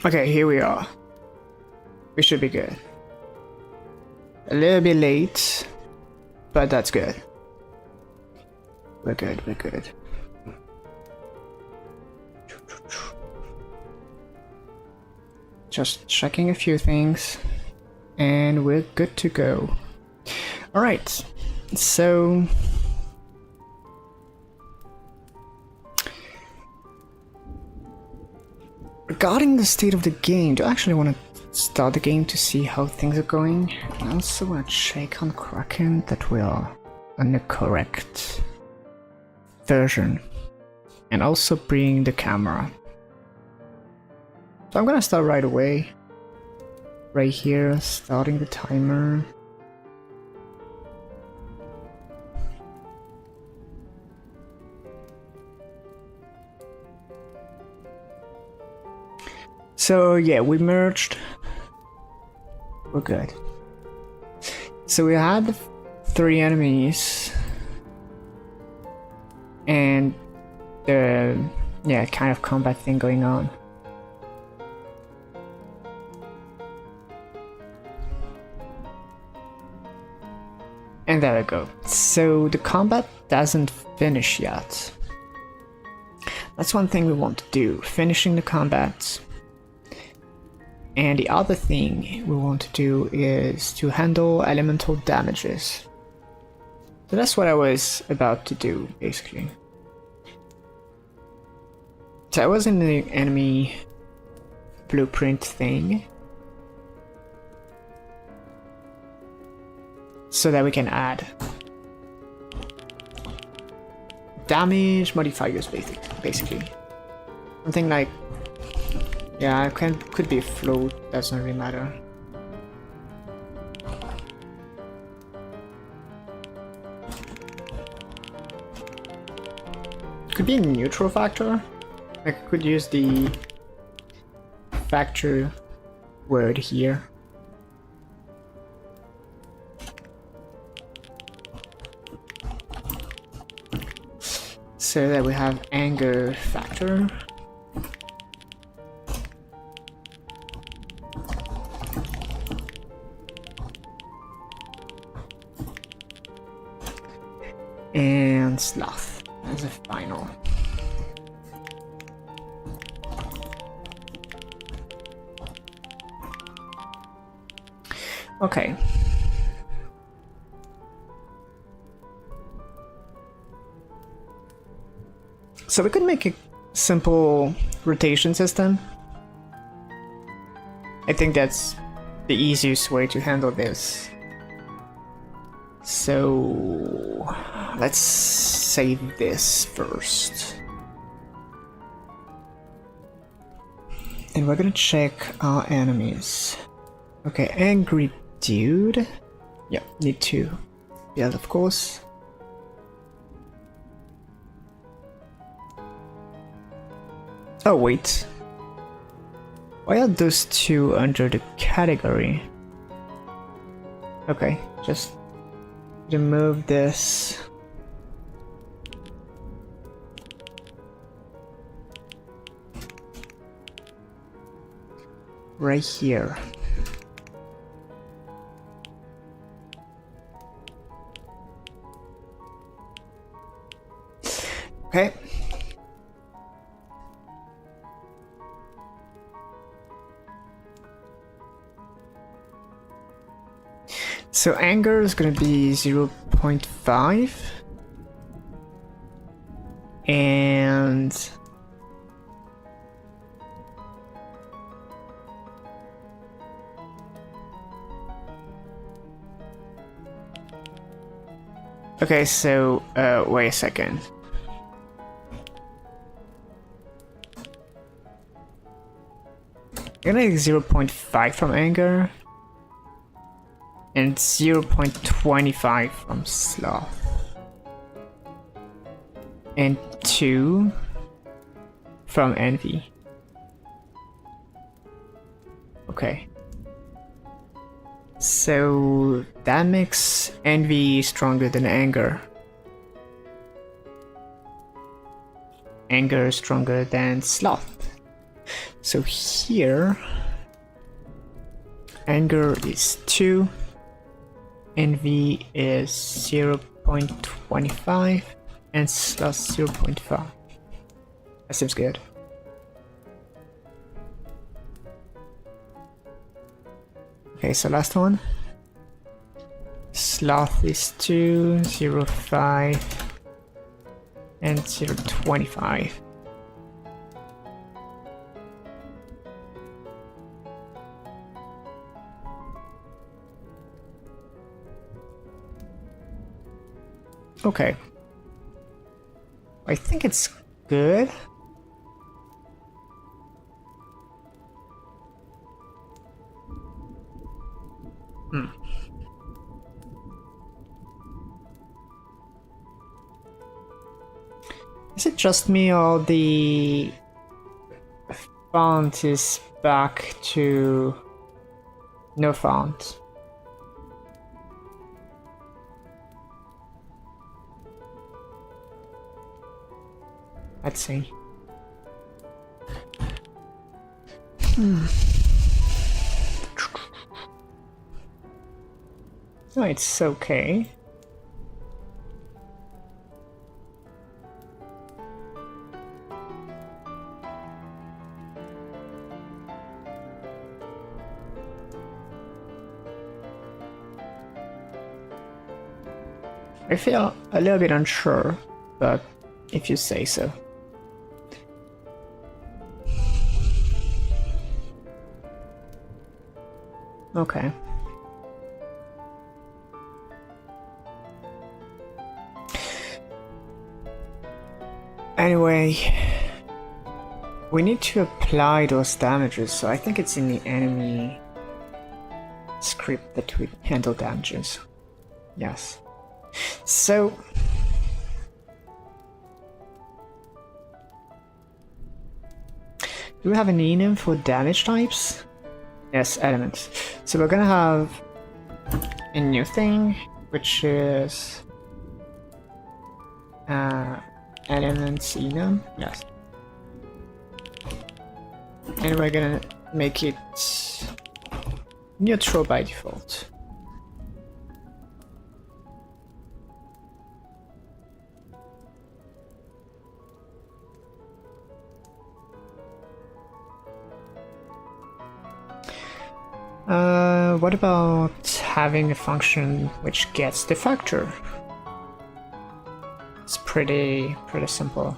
Okay, here we are. We should be good. A little bit late, but that's good. We're good, we're good. Just checking a few things, and we're good to go. Alright, so... regarding the state of the game, do I actually want to start the game to see how things are going? I also want to check on Kraken that we are on the correct version. And also bring the camera. So I'm gonna start right away. Right here, starting the timer. So yeah, we merged. We're good. So we had 3 enemies. And the kind of combat thing going on. And there we go. So the combat doesn't finish yet. That's one thing we want to do, finishing the combat. And the other thing we want to do is to handle elemental damages. So that's what I was about to do, basically. So I was in the enemy blueprint thing. So that we can add damage modifiers, basically. Something like, yeah, could be float, doesn't really matter. Could be a neutral factor. I could use the factor word here. So that we have anger factor. And sloth as a final. Okay. So we could make a simple rotation system. I think that's the easiest way to handle this. So let's save this first. And we're gonna check our enemies. Okay, angry dude. Yeah, need to build, of course. Oh wait, why are those 2 under the category? Okay, just remove this. Right here. Okay. So anger is gonna be 0.5 and okay, so wait a second. You're gonna get 0.5 from anger and 0.25 from sloth and 2 from envy. Okay, so that makes envy stronger than anger. Anger is stronger than sloth. So here, anger is 2, envy is 0.25, and sloth 0.5. That seems good. Okay, so last one. Sloth is 2, 0.5, and 0.25. Okay. I think it's good. Is it just me or the font is back to no font? Let's see. No, it's okay. I feel a little bit unsure, but if you say so. Okay. Anyway, we need to apply those damages, so I think it's in the enemy script that we handle damages. Yes. So do we have an enum for damage types? Yes, elements. So we're gonna have a new thing, which is elements enum. Yes. And we're gonna make it neutral by default. What about having a function which gets the factor? It's pretty simple.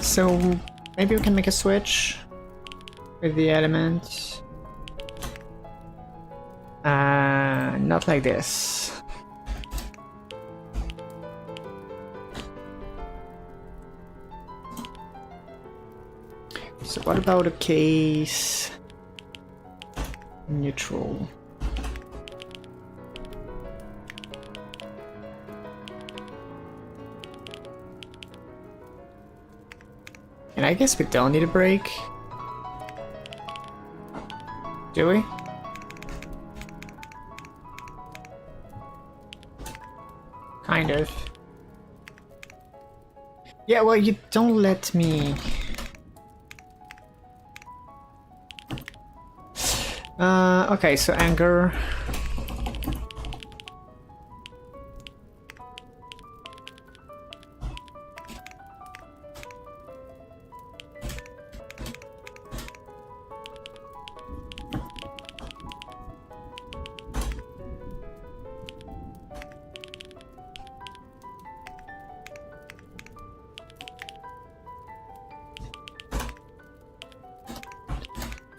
So maybe we can make a switch with the element. Not like this. So what about a case neutral? And I guess we don't need a break. Do we? Kind of. Yeah, well, you don't let me... okay, so anger...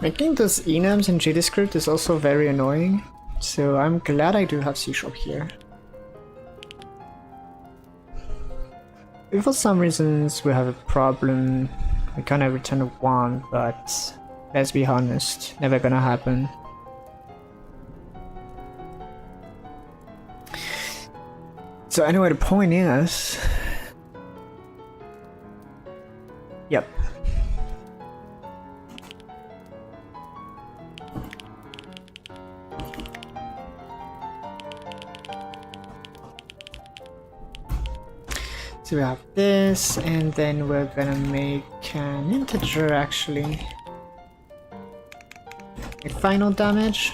Making those enums in JavaScript is also very annoying, so I'm glad I do have C# here. If for some reasons we have a problem, we kinda return a 1, but let's be honest, never gonna happen. So anyway, the point is... Yep. So we have this, and then we're gonna make an integer actually. Like final damage.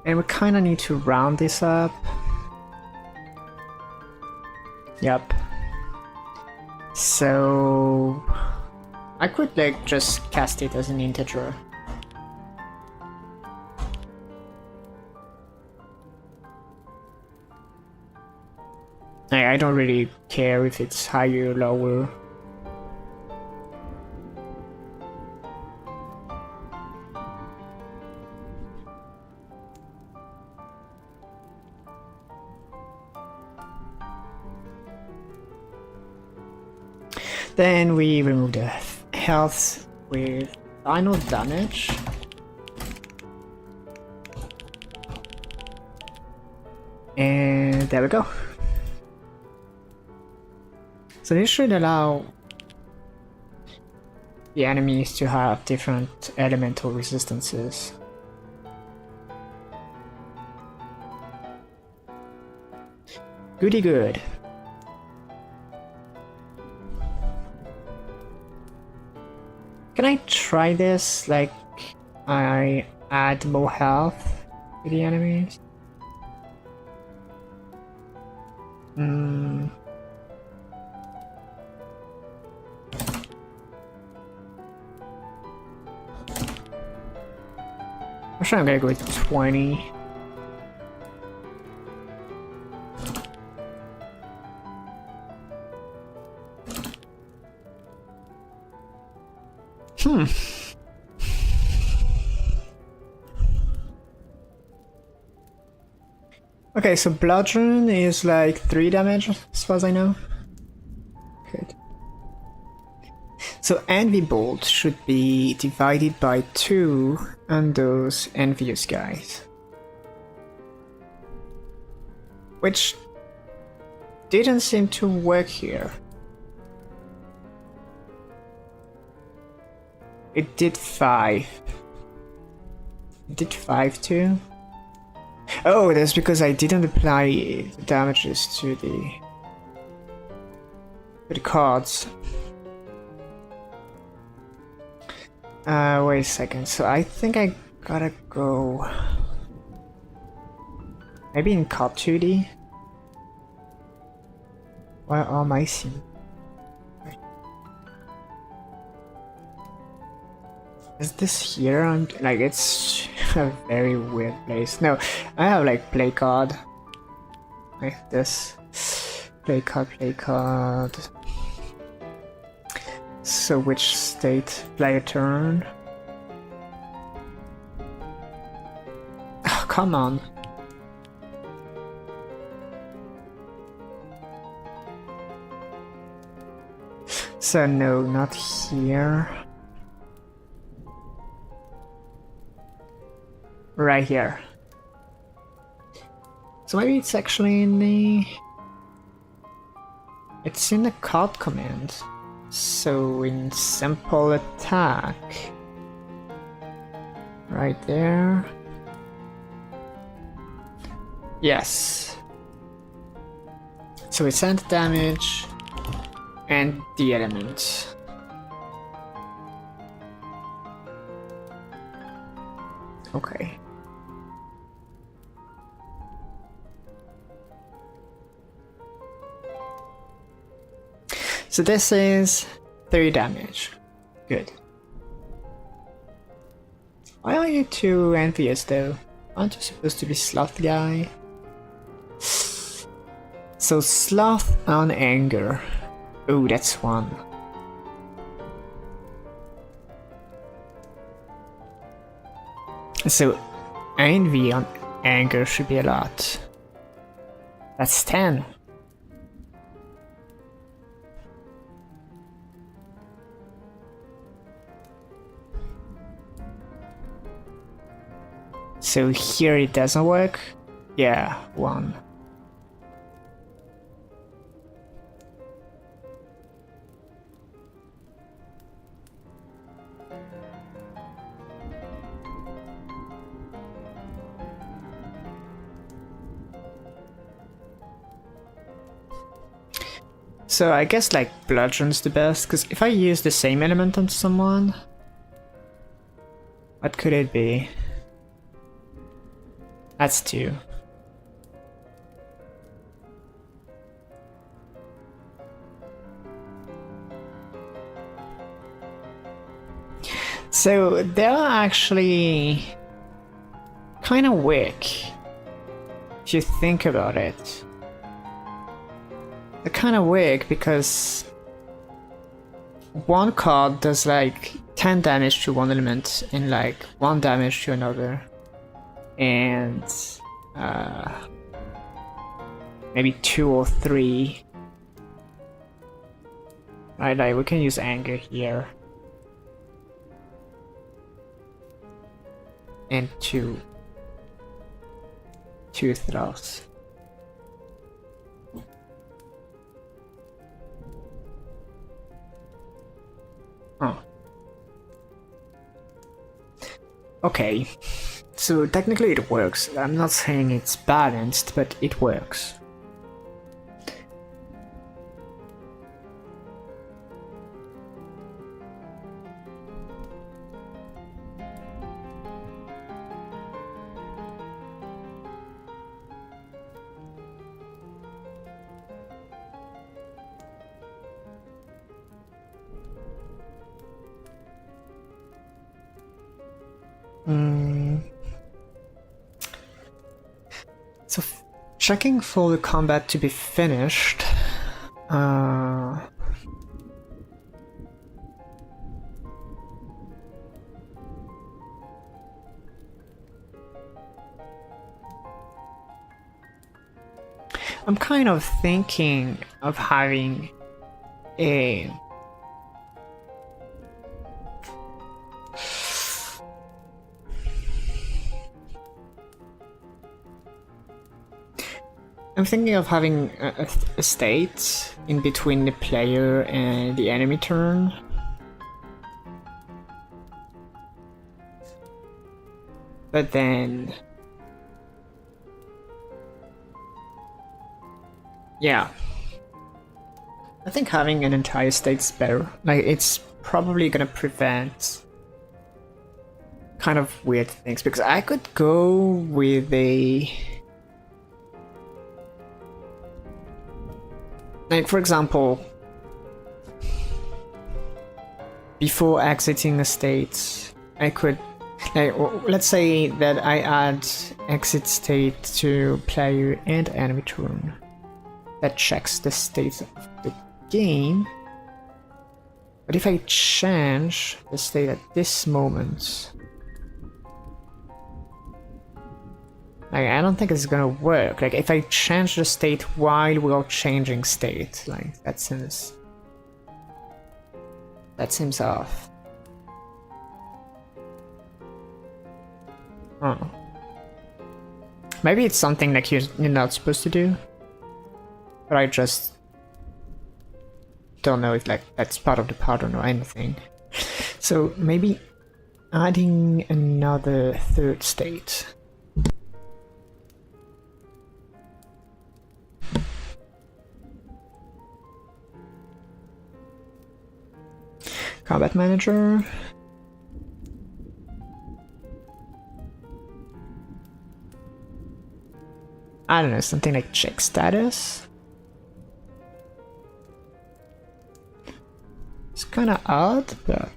And we kinda need to round this up. Yep. So I could like just cast it as an integer. I don't really care if it's higher or lower. Then we remove the health with final damage. And there we go. So this should allow the enemies to have different elemental resistances. Goody good. Can I try this? Like, I add more health to the enemies? I'm sure I'm gonna go with 20. Okay, so bludgeon is like 3 damage as far as I know. Good. So envy bolt should be divided by 2 on those envious guys. Which didn't seem to work here. It did 5. It did 5 too? Oh, that's because I didn't apply the damages to the cards. Wait a second. So I think I gotta go maybe in card 2D. Where are my scenes? Is this here? Like, it's a very weird place. No, I have like play card. Like this. Play card, play card. So which state? Play a turn. Oh, come on. So no, not here. Right here. So maybe it's actually in the... It's in the card command. So in simple attack. Right there. Yes. So it's end damage and the element. Okay. So this is 3 damage. Good. Why are you too envious though? Aren't you supposed to be sloth guy? So sloth on anger. Oh, that's 1. So envy on anger should be a lot. That's 10. So here it doesn't work? Yeah, 1. So I guess like bludgeon's the best, because if I use the same element on someone, what could it be? That's 2. So they're actually kind of weak, if you think about it. They're kind of weak because one card does like 10 damage to one element and like 1 damage to another, and maybe 2 or 3. Right, like we can use anger here. And 2 throws. Oh. Okay, so technically it works. I'm not saying it's balanced, but it works. So checking for the combat to be finished. I'm kind of thinking of having a I'm thinking of having a state in between the player and the enemy turn. But then... yeah. I think having an entire state's better. Like, it's probably gonna prevent kind of weird things, because I could go with a... like, for example, before exiting a state, I could, like, let's say that I add exit state to player and enemy turn. That checks the state of the game. But if I change the state at this moment, like, I don't think it's gonna work. Like, if I change the state while we're changing state, like, that seems off. Oh. Maybe it's something like you're not supposed to do, but I just don't know if like that's part of the pattern or anything. So maybe adding another third state. Combat manager. I don't know, something like check status. It's kind of odd, but...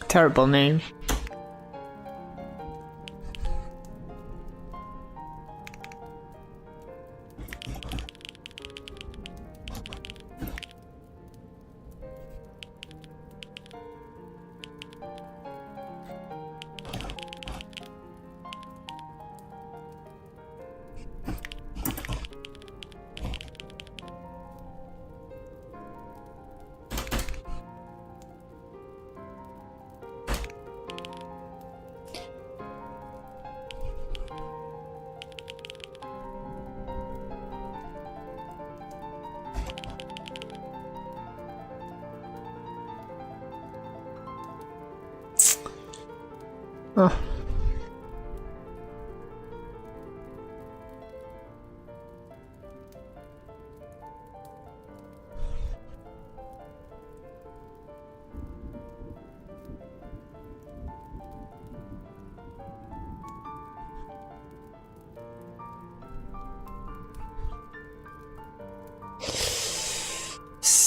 terrible name. Oh.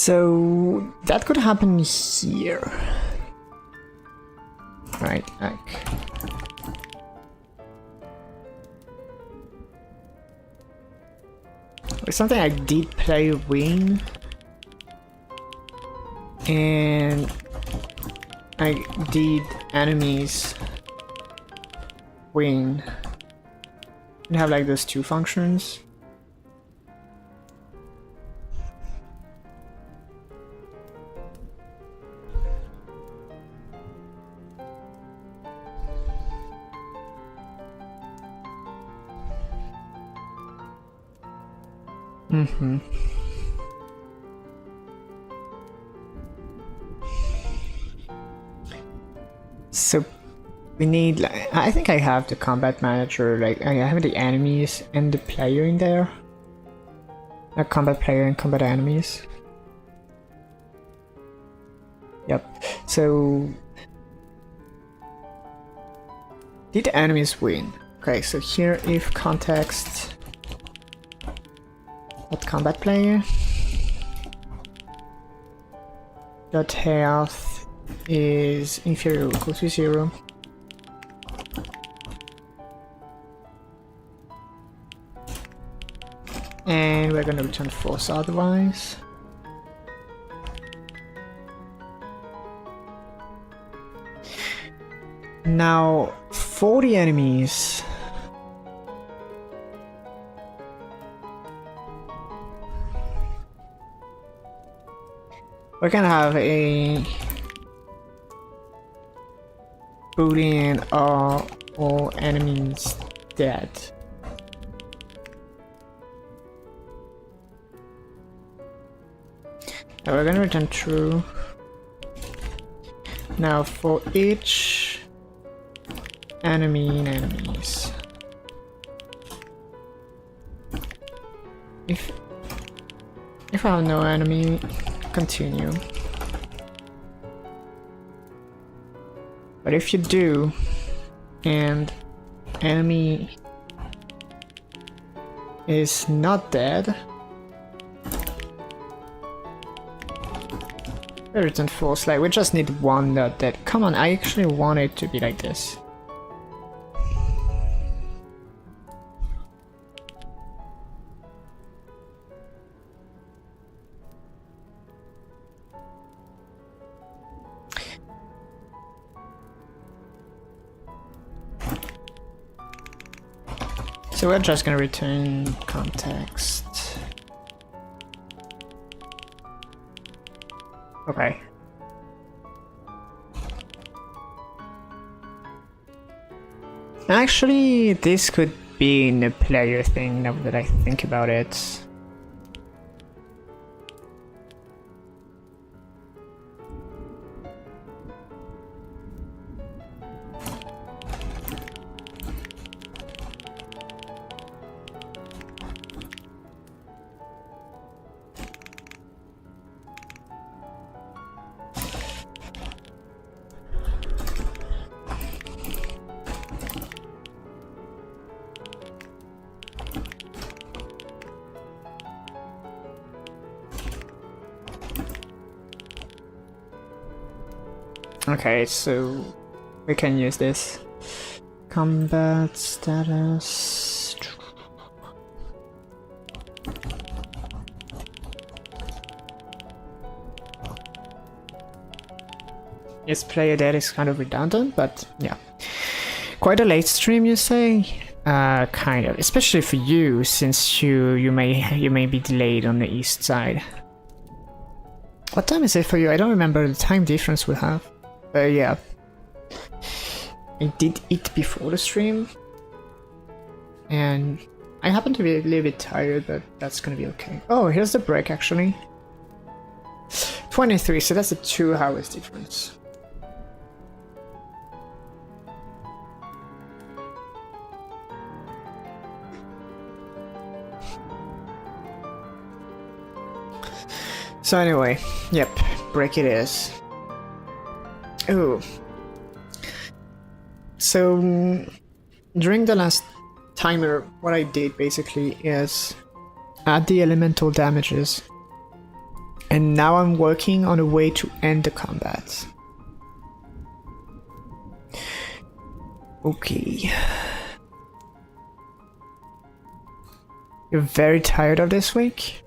So that could happen here. Right, like. Or something I did play win. And I did enemies win. You have like those two functions. Mm-hmm. So we need, like, I think I have the combat manager, like I have the enemies and the player in there. A combat player and combat enemies. Yep. So did the enemies win? Okay, so here if context at combat player dot health is inferior or equal to 0. And we're gonna return false otherwise. Now, for the enemies, we're gonna have a boolean are all enemies dead. Now we're gonna return true. Now for each enemy and enemies, if I have no enemy, continue. But if you do, and enemy is not dead, return false. Like we just need one not dead. Come on, I actually want it to be like this. So we're just gonna return context. Okay. Actually, this could be in a player thing now that I think about it. Okay, so we can use this. Combat status. Yes, player dead is kind of redundant, but yeah. Quite a late stream, you say? Kind of, especially for you, since you may be delayed on the east side. What time is it for you? I don't remember the time difference we have. Yeah. I did eat before the stream. And I happen to be a little bit tired, but that's gonna be okay. Oh, here's the break actually. 23, so that's a 2 hours difference. So anyway, yep, break it is. Oh. So during the last timer, what I did basically is add the elemental damages. And now I'm working on a way to end the combat. Okay. You're very tired of this week?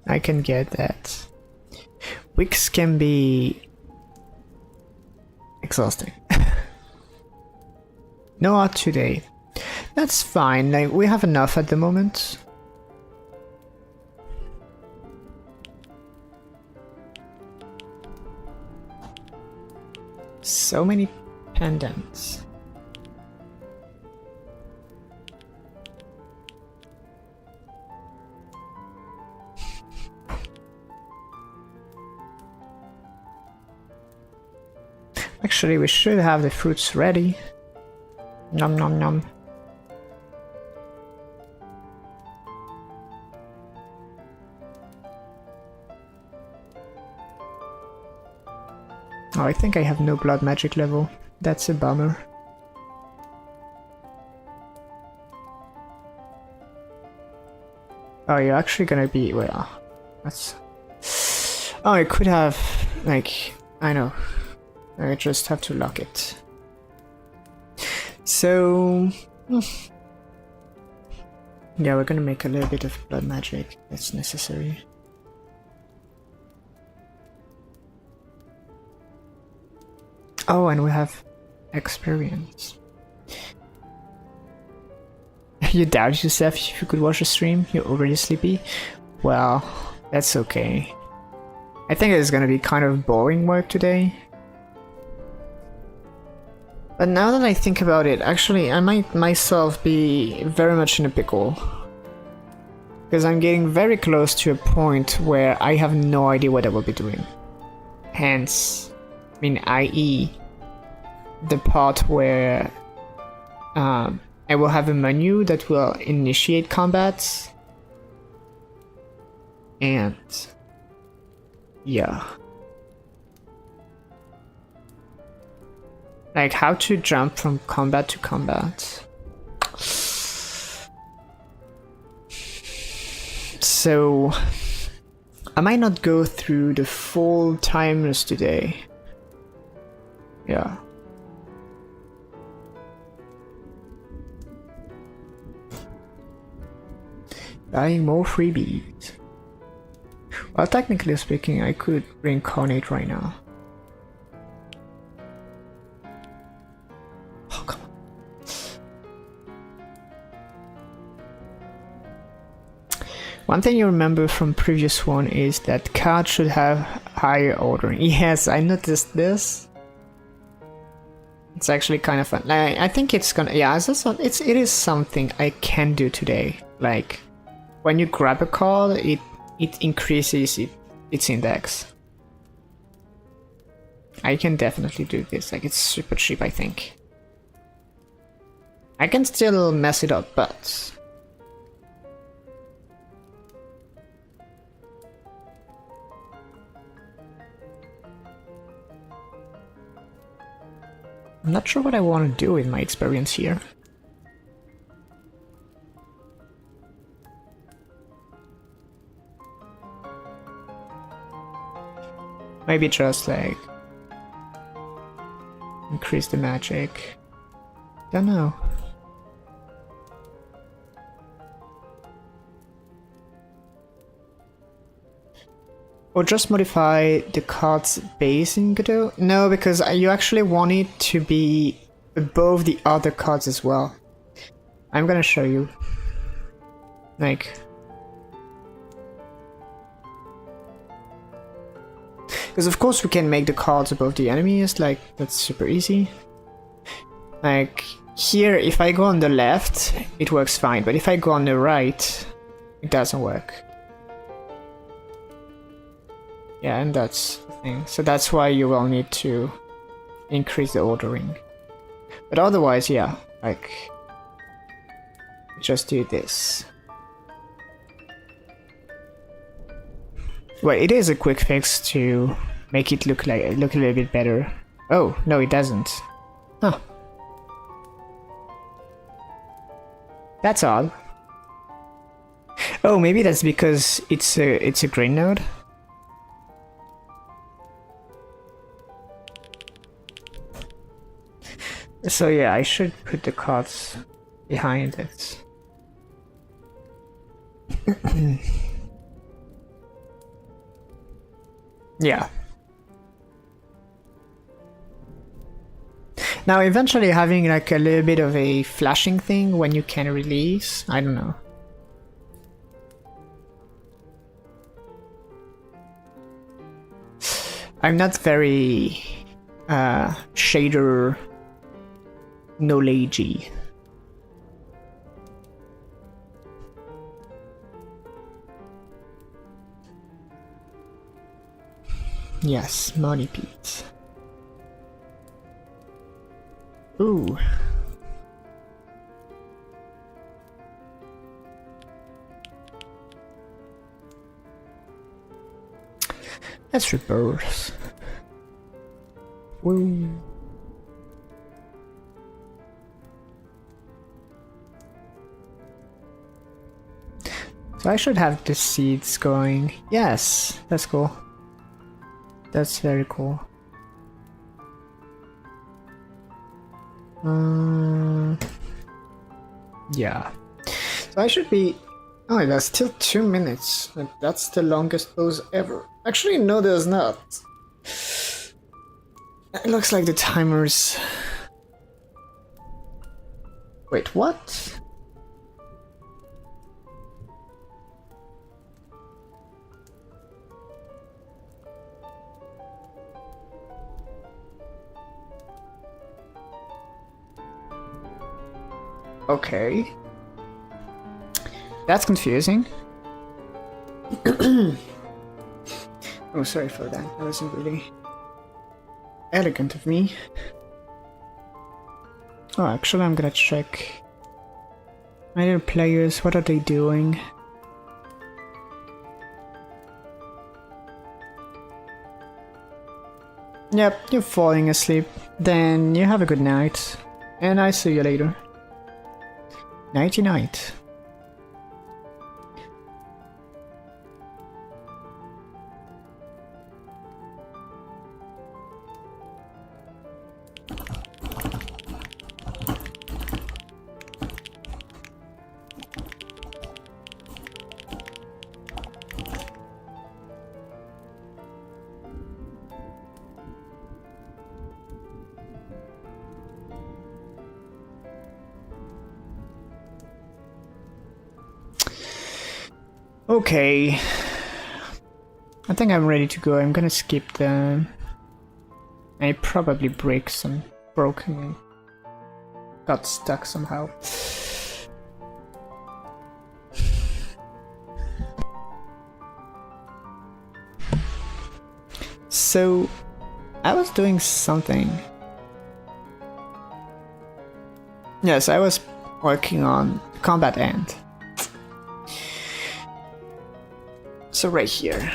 I can get that. Weeks can be exhausting. No art today. That's fine, like we have enough at the moment. So many pendants. Actually, we should have the fruits ready. Nom nom nom. Oh, I think I have no blood magic level. That's a bummer. Oh, you're actually gonna be... well, that's... Oh, I could have... like... I know. I just have to lock it. So... yeah, we're gonna make a little bit of blood magic. That's necessary. Oh, and we have experience. You doubt yourself if you could watch a stream? You're already sleepy? Well, that's okay. I think it's gonna be kind of boring work today. But now that I think about it, actually I might myself be very much in a pickle. Because I'm getting very close to a point where I have no idea what I will be doing. Hence... I mean, i.e. the part where I will have a menu that will initiate combats. And... yeah. Like how to jump from combat to combat. So... I might not go through the full timers today. Yeah. Buying more freebies. Well, technically speaking, I could reincarnate right now. Oh, come on. One thing you remember from previous one is that cards should have higher ordering. Yes, I noticed this. It's actually kind of fun. I think it's gonna... yeah, it is something I can do today. Like, when you grab a card, it increases its index. I can definitely do this. Like, it's super cheap, I think. I can still mess it up, but... I'm not sure what I want to do with my experience here. Maybe just like increase the magic. Don't know. Or just modify the card's base in Godot? No, because you actually want it to be above the other cards as well. I'm gonna show you. Like... because of course we can make the cards above the enemies, like, that's super easy. Like, here, if I go on the left, it works fine, but if I go on the right, it doesn't work. Yeah, and that's the thing. So that's why you will need to increase the ordering. But otherwise, yeah, like, just do this. Well, it is a quick fix to make it look a little bit better. Oh, no, it doesn't. Huh. That's odd. Oh, maybe that's because it's a green node. So yeah, I should put the cards behind it. Yeah. Now eventually having like a little bit of a flashing thing when you can release, I don't know. I'm not very shader knowledge-y. Yes, Money Pete. Ooh. Let's reverse. Woo. So I should have the seeds going. Yes, that's cool. That's very cool. Yeah. So I should be... Oh, that's still 2 minutes. That's the longest pause ever. Actually, no, there's not. It looks like the timer's... Wait, what? Okay. That's confusing. Oh, sorry for that. That wasn't really elegant of me. Oh, actually, I'm gonna check. My little players, what are they doing? Yep, you're falling asleep. Then you have a good night. And I see you later. Nighty night. Okay. I think I'm ready to go. I'm gonna skip the... I probably break some... broken... got stuck somehow. So... I was doing something. Yes, I was working on combat end. So right here.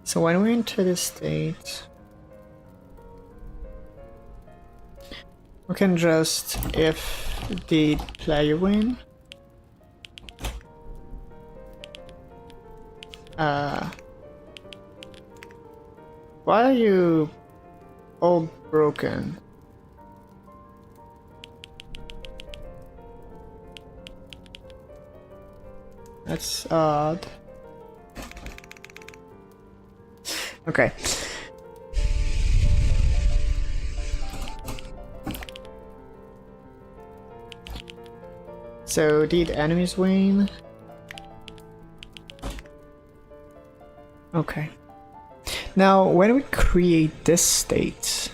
So when we enter this state, we can just, if the player win, why are you all broken? That's odd. Okay. So did enemies win? Okay. Now when we create this state,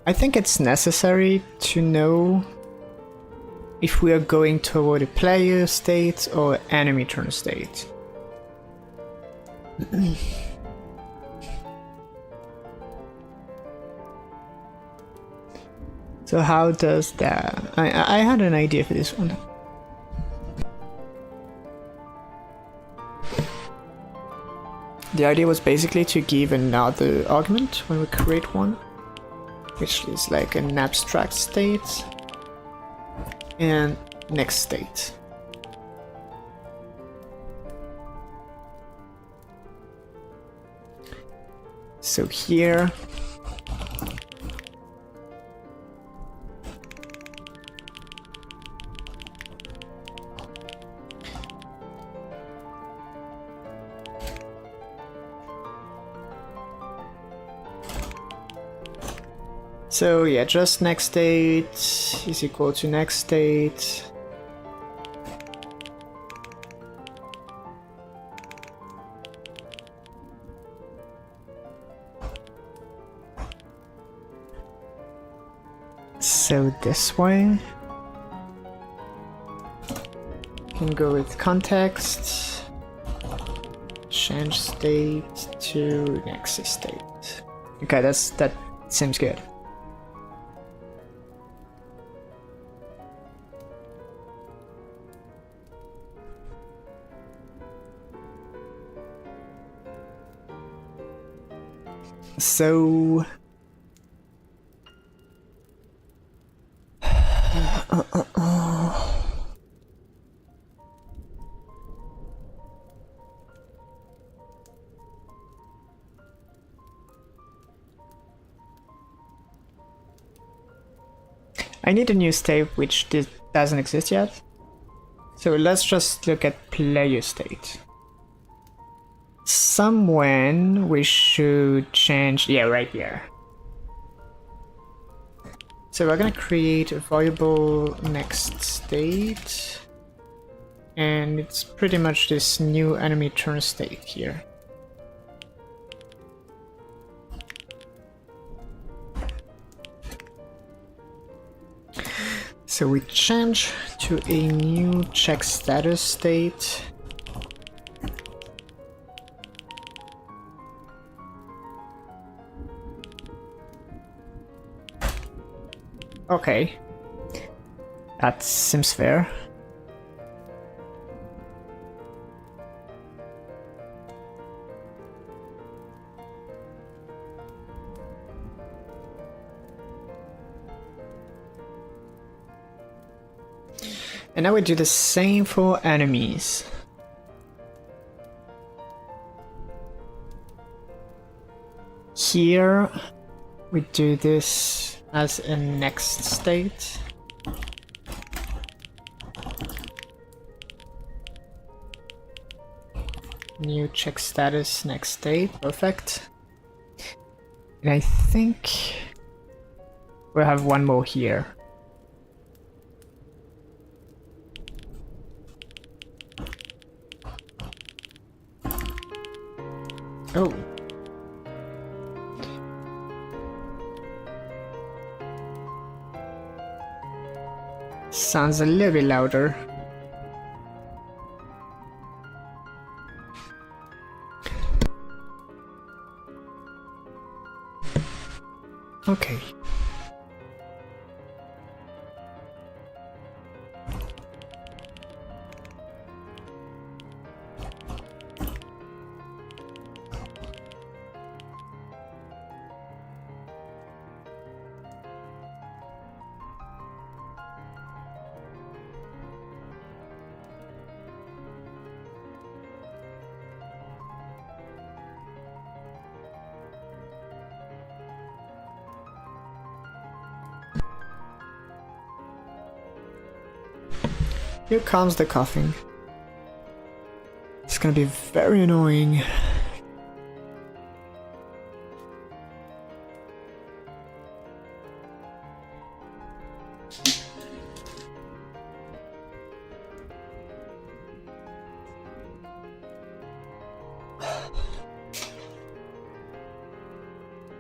I think it's necessary to know if we are going toward a player state or enemy turn state. So how does that... I had an idea for this one. The idea was basically to give another argument when we create one, which is like an abstract state and next state. So here so yeah, just next state is equal to next state. So this way, you can go with context, change state to next state. Okay, that seems good. So I need a new state which doesn't exist yet. So let's just look at player state. Somewhen we should change, yeah, right here. So we're gonna create a variable next state, and it's pretty much this new enemy turn state here. So we change to a new check status state. Okay, that seems fair. And now we do the same for enemies. Here we do this as a next state. New check status next state, perfect. And I think we'll have one more here. Oh. Sounds a little bit louder. Okay. Here comes the coughing. It's gonna be very annoying.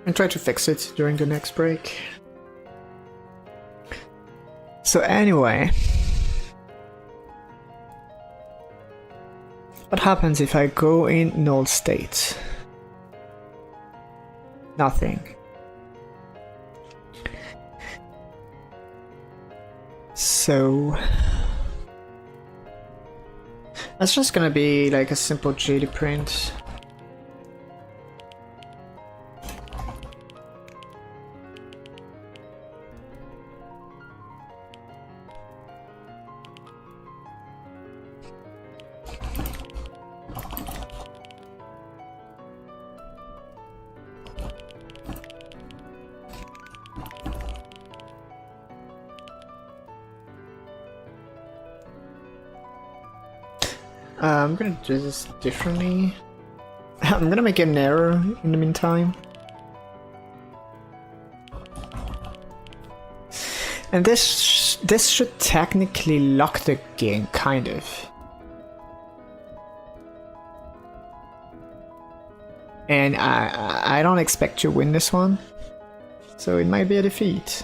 And try to fix it during the next break. So anyway, what happens if I go in null state? Nothing. So that's just gonna be like a simple JD print. I'm gonna do this differently. I'm gonna make an error in the meantime. And this should technically lock the game, kind of. And I don't expect to win this one, so it might be a defeat.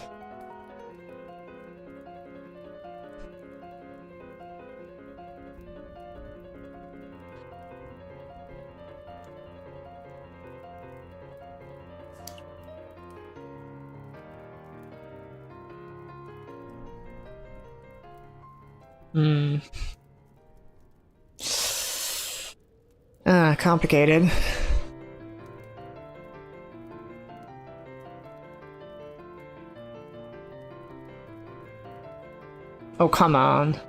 Complicated. Oh, come on.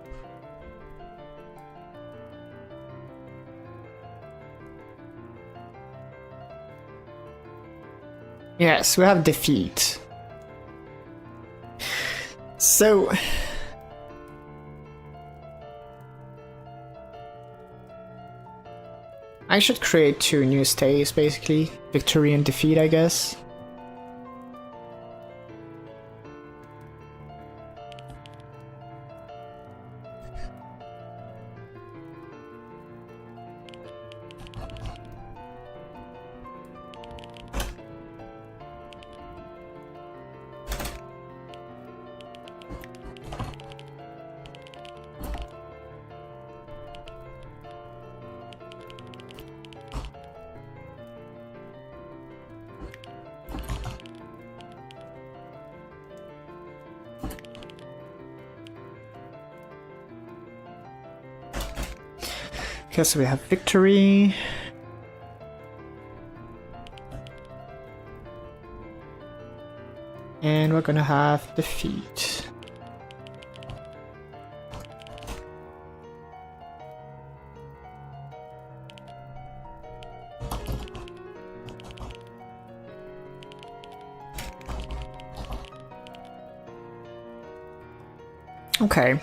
Yes, we have defeat. So I should create two new states, basically. Victory and defeat, I guess. Okay, so we have victory. And we're gonna have defeat. Okay.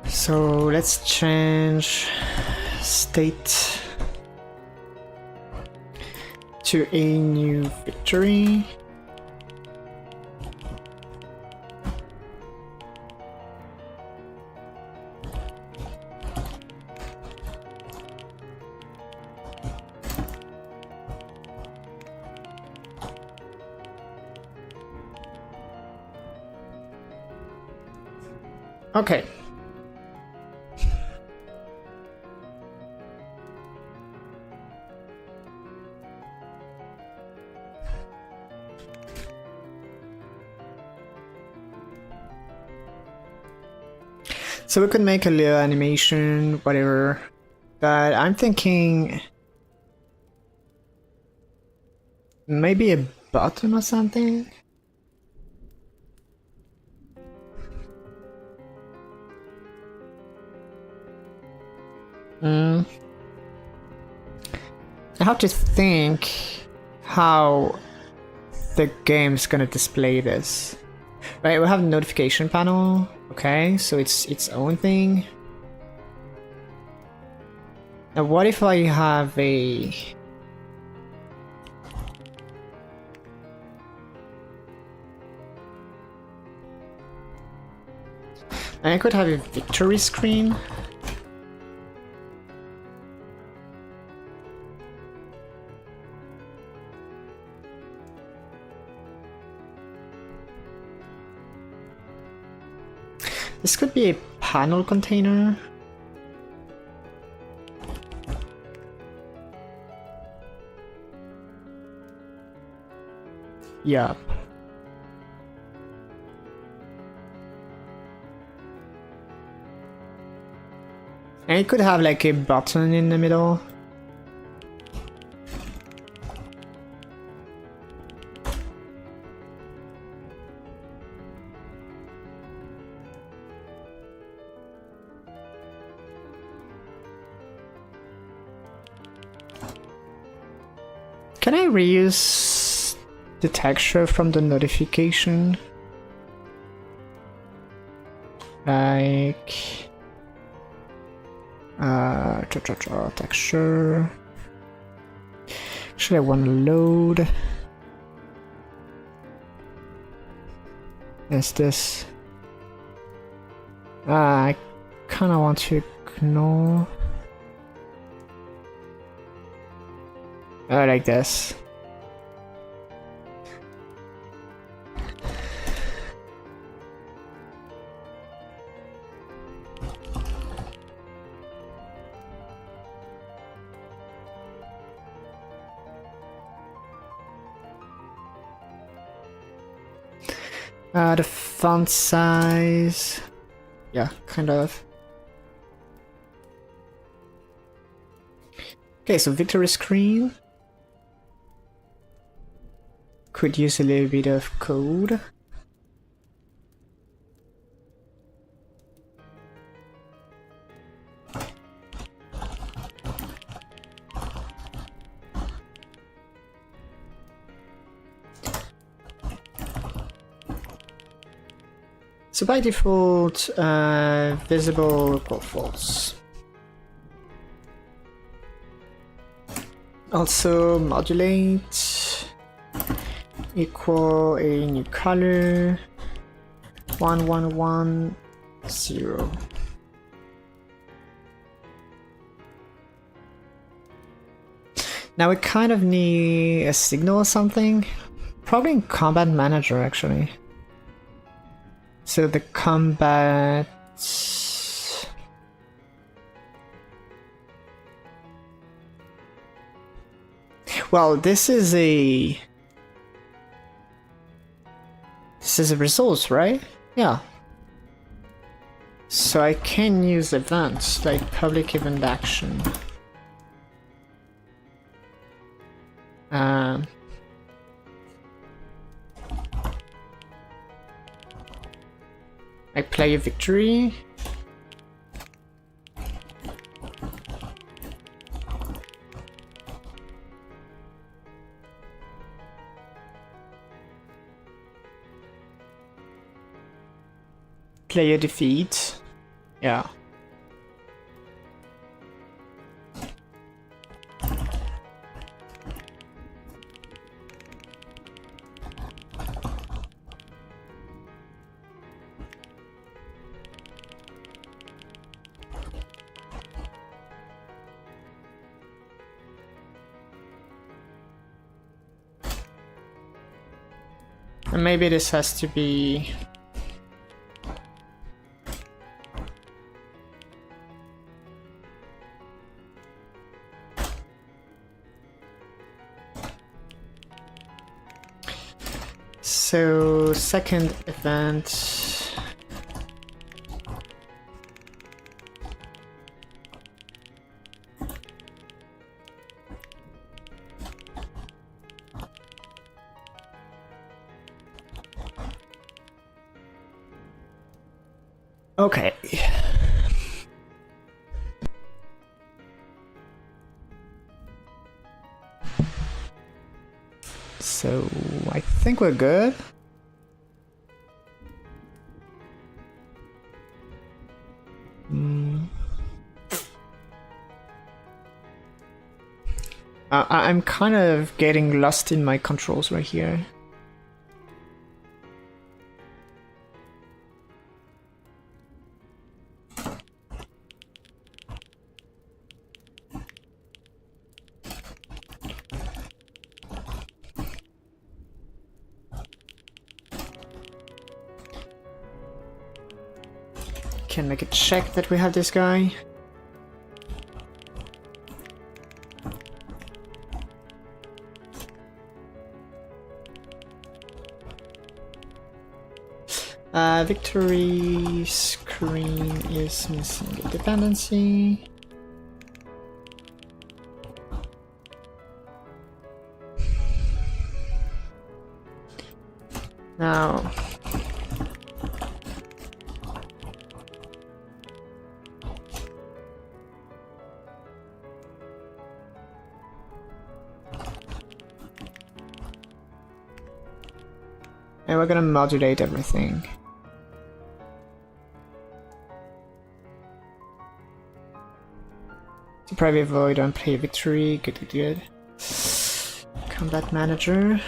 So let's change state to a new victory. Okay. So we could make a little animation, whatever, but I'm thinking maybe a button or something? I have to think how the game's gonna display this. Right, we have a notification panel. Okay, so it's its own thing. Now what if I have a... I could have a victory screen. This could be a panel container. Yup. And it could have like a button in the middle. Can I reuse the texture from the notification? Like... texture... Actually, I want to load... Is this... I kinda want to ignore... like this. The font size... Yeah, kind of. Okay, so victory screen. Could use a little bit of code. So by default, visible equal false. Also modulate equal a new color 1110. Now we kind of need a signal or something, probably in Combat Manager actually. So the combat... Well, this is a result, right? Yeah. So I can use events like public event action. I play a victory. Player defeat. Yeah. And maybe this has to be... So, second event... Okay. So, I think we're good. I'm kind of getting lost in my controls right here. Can make a check that we have this guy. Victory screen is missing a dependency. Now, and we're gonna modulate everything. To private void on play victory, good. Combat manager.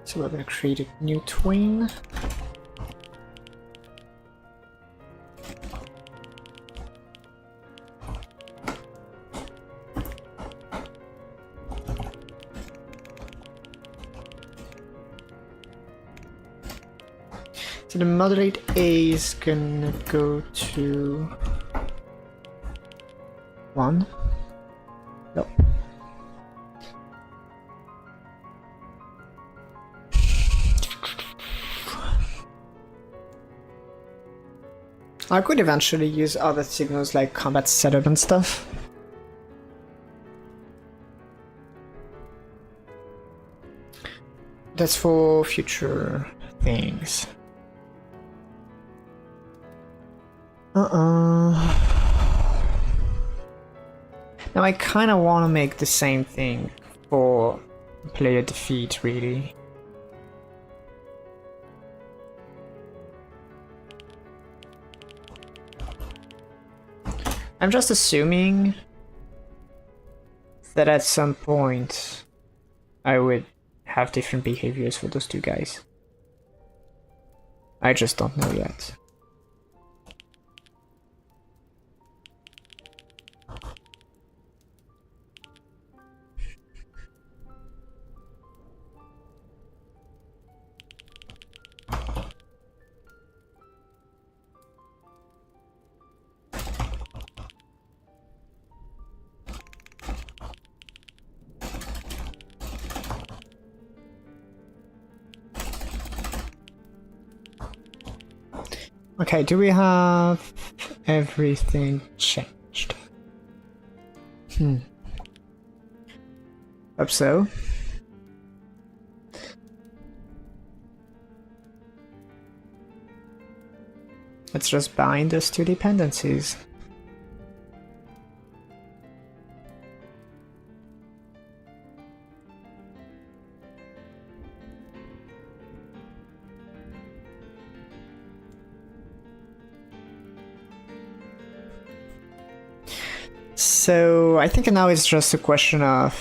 So we're gonna create a new twin. So the modulate A is gonna go to 1. No. I could eventually use other signals like combat setup and stuff. That's for future things. Now I kind of want to make the same thing for player defeat, really. I'm just assuming that at some point I would have different behaviors for those two guys. I just don't know yet. Okay, do we have everything changed? Hope so. Let's just bind those two dependencies. So I think now it's just a question of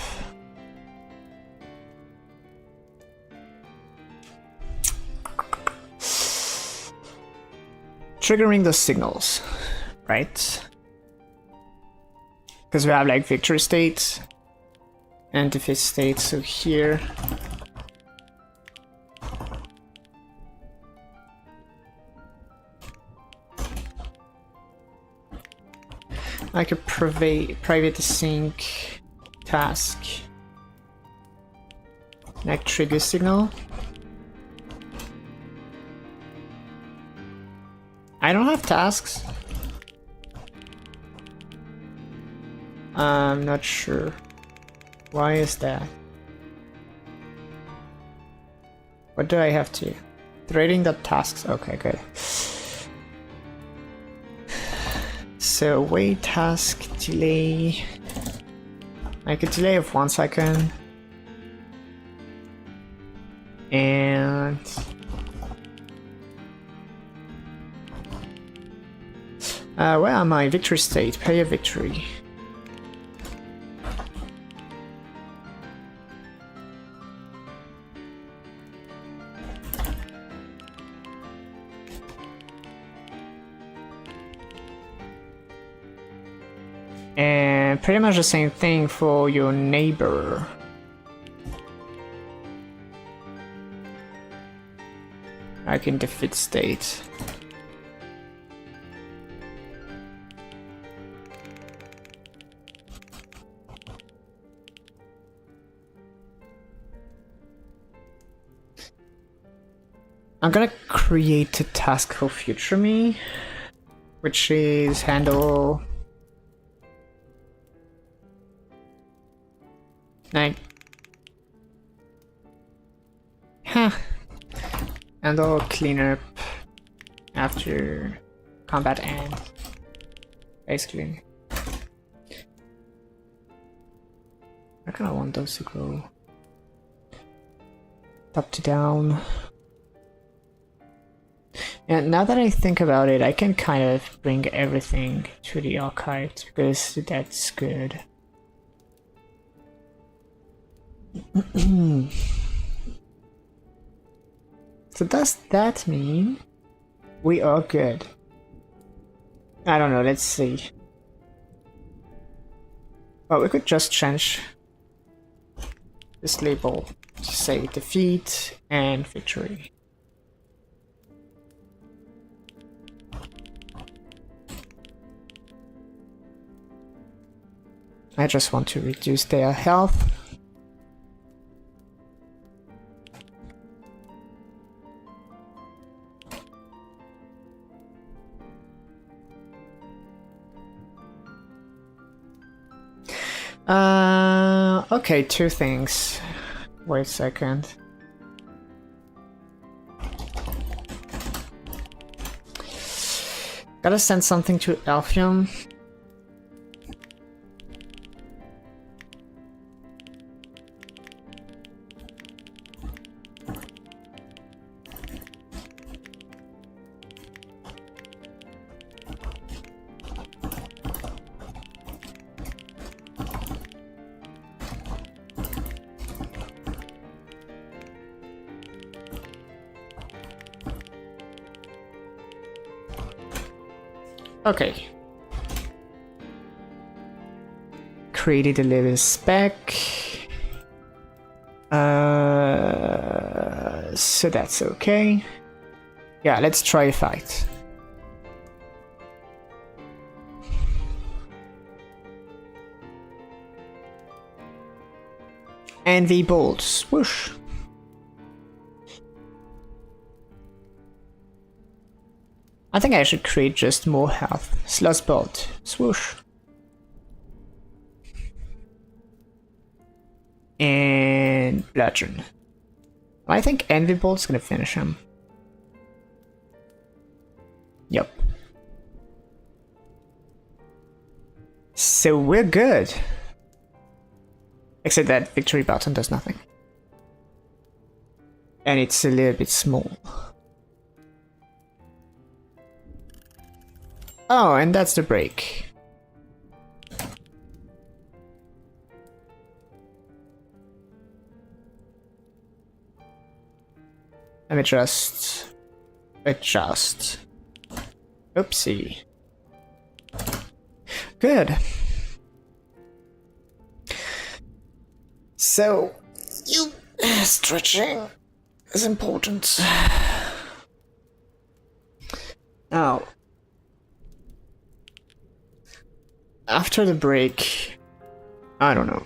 triggering the signals, right? Because we have like victory state and defeat state, so here I could private sync task, like trigger signal. I don't have tasks. I'm not sure. Why is that? What do I have to? Trading.tasks. Okay, good. So wait task delay. Like a delay of 1 second. And where am I? Victory state, player victory. And pretty much the same thing for your neighbor. like in the fit state. I'm gonna create a task for future me, which is handle like handle cleanup after combat ends, basically. I kinda want those to go top to down. And now that I think about it, I can kind of bring everything to the archived because that's good. So does that mean we are good? I don't know, let's see. Well, we could just change this label to say defeat and victory. I just want to reduce their health. Okay, two things. Wait a second. Gotta send something to Elfium. Okay. Created a little spec. So that's okay. Yeah, let's try a fight. And the bolt swoosh. I think I should create just more health. Slus bolt. Swoosh. And bludgeon. I think Envy Bolt's gonna finish him. Yep. So we're good. Except that victory button does nothing. And it's a little bit small. Oh, and that's the break. Let me just adjust. Oopsie. Good. So, you stretching is important. Now, after the break, I don't know.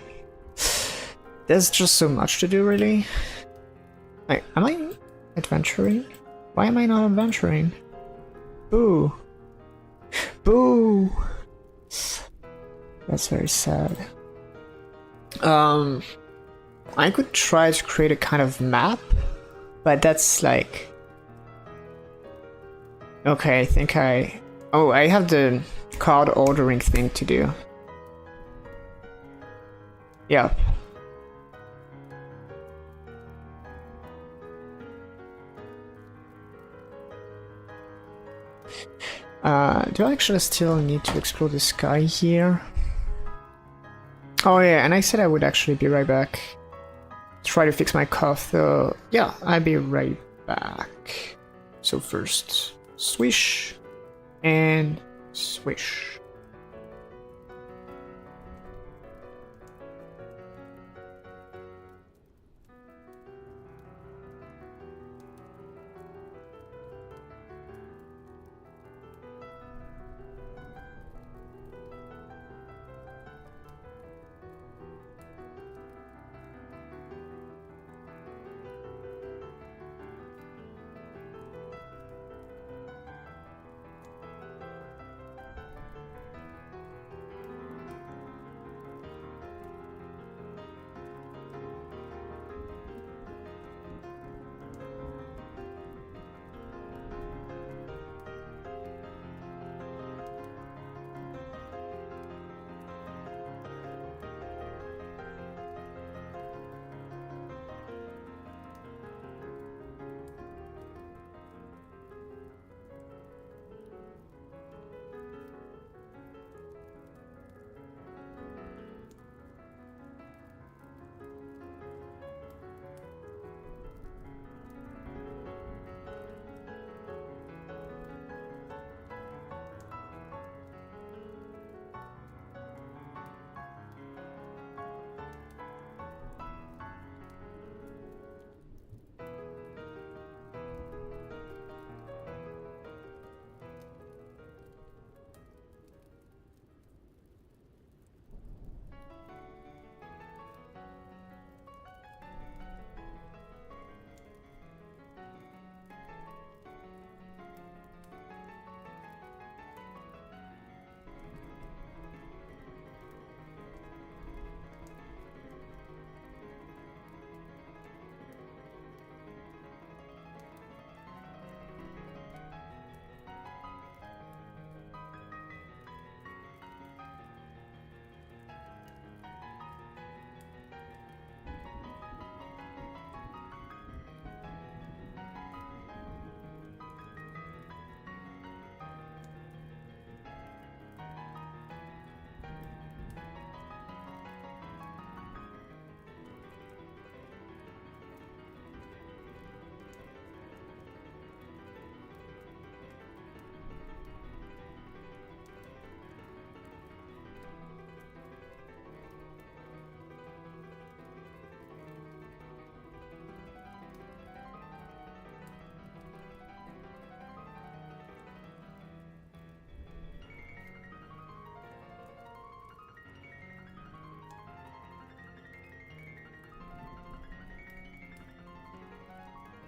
There's just so much to do, really. Wait, am I adventuring? Why am I not adventuring? Boo. Boo. That's very sad. I could try to create a kind of map, but that's like... Okay, I think Oh, I have the card ordering thing to do. Yep. Do I actually still need to explore the sky here? Oh yeah, and I said I would actually be right back. Try to fix my cough, though. Yeah, I'll be right back. So first, swish and swish.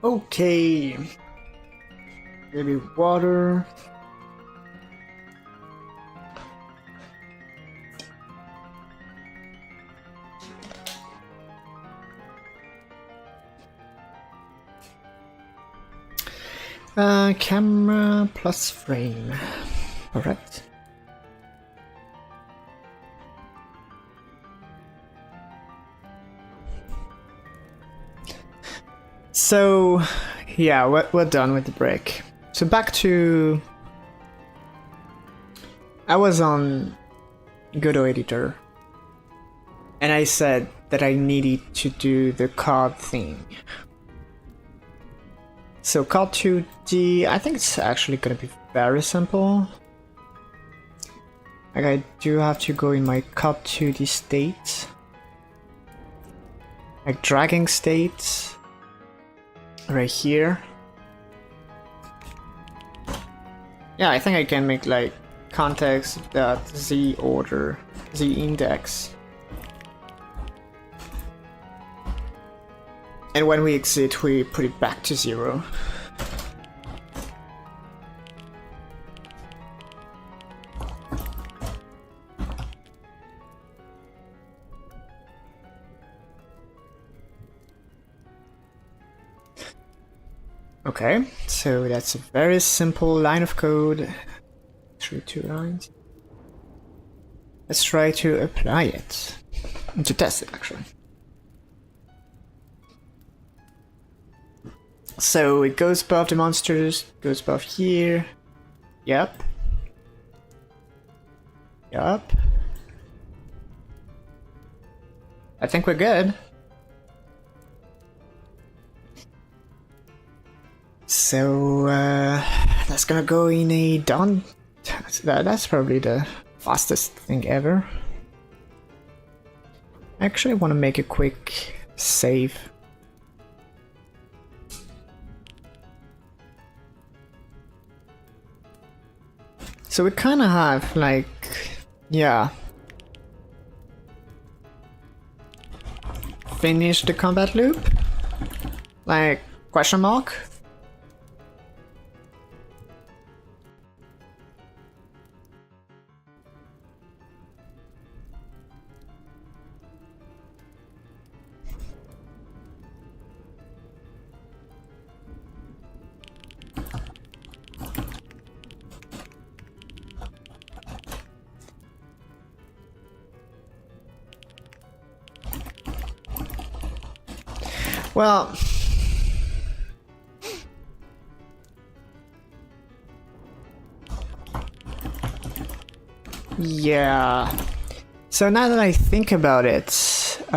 Okay. Maybe water. Camera plus frame. Correct. So, yeah, we're done with the break. So back to... I was on Godot Editor, and I said that I needed to do the card thing. So card 2D, I think it's actually gonna be very simple. Like, I do have to go in my card 2D state. Like dragging state. Right here. Yeah, I think I can make like context.z order, z index. And when we exit, we put it back to 0. Okay, so that's a very simple line of code through 2 lines. Let's try to apply it, and to test it actually. So it goes above the monsters, goes above here. Yep. Yep. I think we're good. So that's gonna go in a done. That's probably the fastest thing ever. I actually want to make a quick save. So we kind of have like, yeah, finished the combat loop, like question mark. Well, yeah. So now that I think about it, since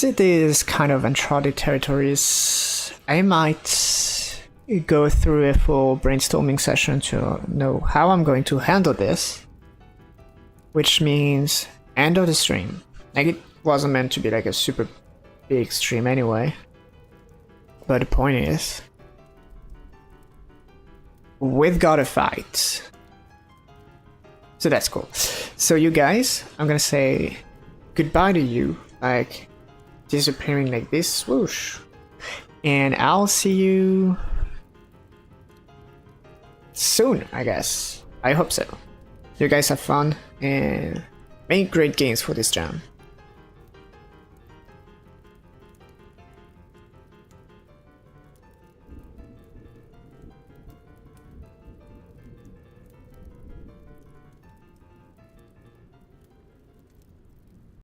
it is kind of uncharted territories, I might go through a full brainstorming session to know how I'm going to handle this, which means end of the stream. Like, it wasn't meant to be like a super big stream anyway, but the point is, we've got a fight. So that's cool. So you guys, I'm gonna say goodbye to you, like disappearing like this, swoosh. And I'll see you soon, I guess. I hope so. You guys have fun and make great games for this jam.